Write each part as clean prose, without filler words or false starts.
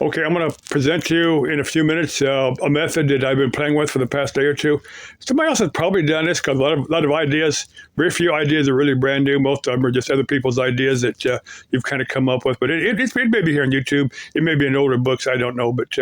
Okay, I'm going to present to you in a few minutes a method that I've been playing with for the past day or two. Somebody else has probably done this because a lot of ideas, very few ideas are really brand new. Most of them are just other people's ideas that you've kind of come up with. But it may be here on YouTube. It may be in older books. I don't know. But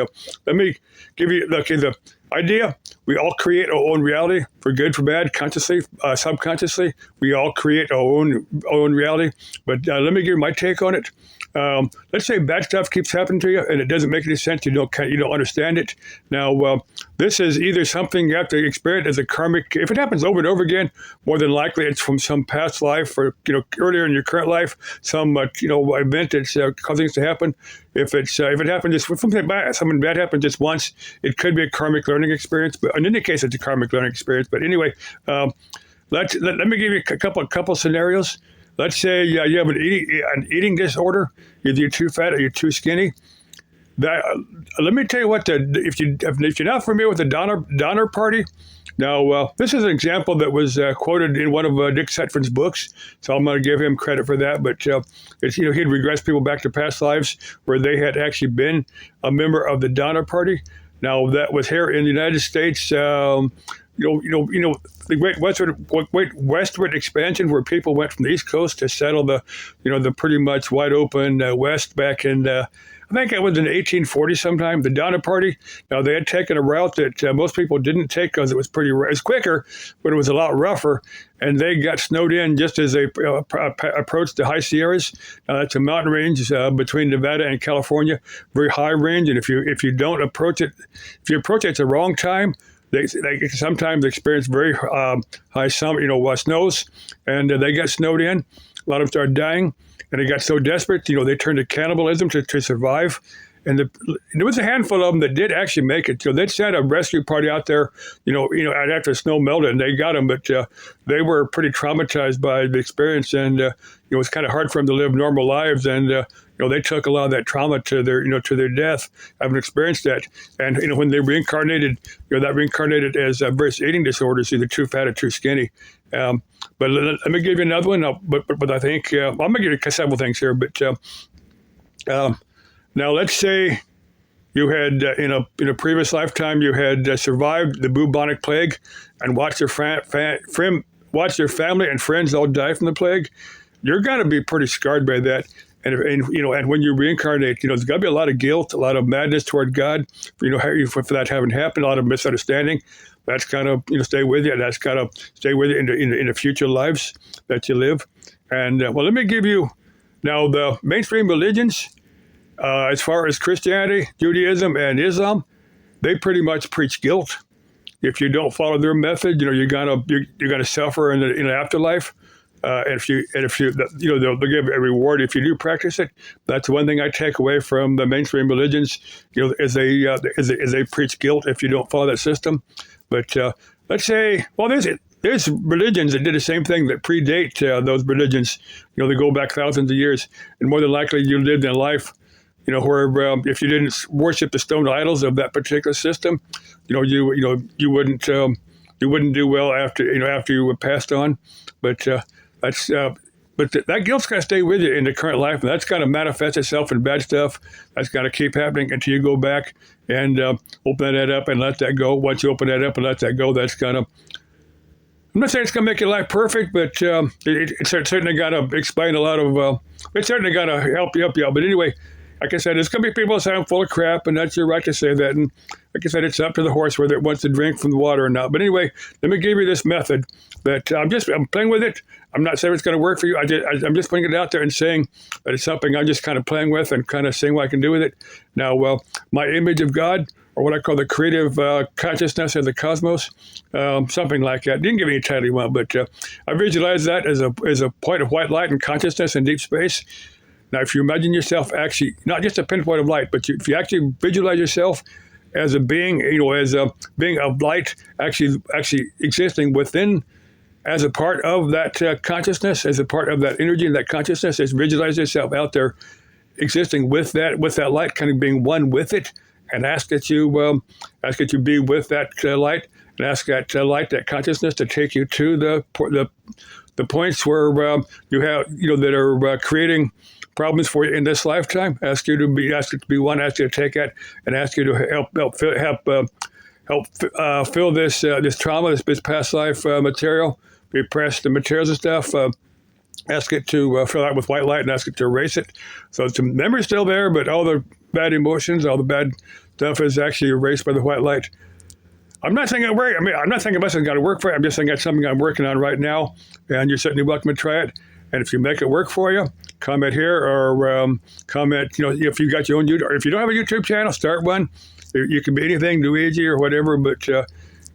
let me give you the idea. We all create our own reality, for good, for bad, consciously, subconsciously. We all create our own reality. But let me give you my take on it. Let's say bad stuff keeps happening to you and it doesn't make any sense. You don't understand it. Now, this is either something you have to experience as a karmic. If it happens over and over again, more than likely it's from some past life or earlier in your current life, some event that's causing things to happen. If it happens just something bad happens just once, it could be a karmic learning experience. But in any case, it's a karmic learning experience. But anyway, let me give you a couple scenarios. Let's say you have an eating disorder. Either you're too fat or you're too skinny. Let me tell you what. If you're not familiar with the Donner Party, now this is an example that was quoted in one of Dick Setford's books. So I'm going to give him credit for that. But it's he'd regress people back to past lives where they had actually been a member of the Donner Party. Now that was here in the United States. The great westward expansion where people went from the East Coast to settle the pretty much wide open West back in, I think it was in 1840 sometime, the Donner Party. Now, they had taken a route that most people didn't take because it was quicker, but it was a lot rougher. And they got snowed in just as they approached the High Sierras. That's a mountain range between Nevada and California, very high range. And if you don't approach it, if you approach it at the wrong time, they sometimes experience very high snows, and they got snowed in. A lot of them started dying, and they got so desperate, they turned to cannibalism to survive. And there was a handful of them that did actually make it. They'd sent a rescue party out there, after the snow melted, and they got them, but they were pretty traumatized by the experience, and it was kind of hard for them to live normal lives, and they took a lot of that trauma to their death, having experienced that. And when they reincarnated, that reincarnated as various eating disorders, either too fat or too skinny. But let me give you another one. But I think I'm going to give you several things here. But now let's say you had in a previous lifetime you had survived the bubonic plague and watched your family and friends all die from the plague. You're going to be pretty scarred by that. And when you reincarnate, there's got to be a lot of guilt, a lot of madness toward God, for that having happened, a lot of misunderstanding. That's kind of stay with you. That's kind of stay with you in the future lives that you live. And let me give you now the mainstream religions, as far as Christianity, Judaism, and Islam, they pretty much preach guilt. If you don't follow their method, you're gonna suffer in the afterlife. And if you they'll give a reward if you do practice it. That's one thing I take away from the mainstream religions, is they preach guilt if you don't follow that system. But let's say, there's religions that did the same thing that predate those religions. They go back thousands of years, and more than likely you lived in a life, where if you didn't worship the stone idols of that particular system, you wouldn't do well after you were passed on. But that guilt's going to stay with you in the current life, and that's going to manifest itself in bad stuff. That's going to keep happening until you go back and open that up and let that go. Once you open that up and let that go, that's going to, I'm not saying it's going to make your life perfect, but it's certainly going to explain a lot of, it's certainly going to help you out. But anyway, like I said, there's going to be people that say I'm full of crap, and that's your right to say that. And like I said, it's up to the horse whether it wants to drink from the water or not. But anyway, let me give you this method that I'm playing with it. I'm not saying it's going to work for you. I'm just putting it out there and saying that it's something I'm just kind of playing with and kind of seeing what I can do with it. Now, my image of God, or what I call the creative consciousness of the cosmos, something like that. Didn't give any title you want, but I visualize that as a point of white light and consciousness in deep space. Now, if you imagine yourself actually, not just a pinpoint of light, but if you actually visualize yourself as a being, as a being of light, actually existing within, as a part of that consciousnness, as a part of that energy and that consciousness, as visualize yourself out there, existing with that light, kind of being one with it, and ask that you be with that light, and ask that light, that consciousness, to take you to the points where you have that are creating problems for you in this lifetime. Ask you to be one. Ask you to take it, and ask you to help fill this trauma, this past life material, repress the materials and stuff. Ask it to fill out with white light and ask it to erase it. So the memory's still there, but all the bad emotions, all the bad stuff is actually erased by the white light. I'm not saying it works. I mean, I'm not saying it must have got to work for you. I'm just saying that's something I'm working on right now, and you're certainly welcome to try it. And if you make it work for you, comment here or comment. If you got your own YouTube, or if you don't have a YouTube channel, start one. You can be anything, Luigi or whatever, but if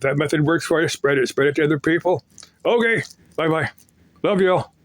that method works for you, spread it to other people. Okay, bye-bye. Love you all.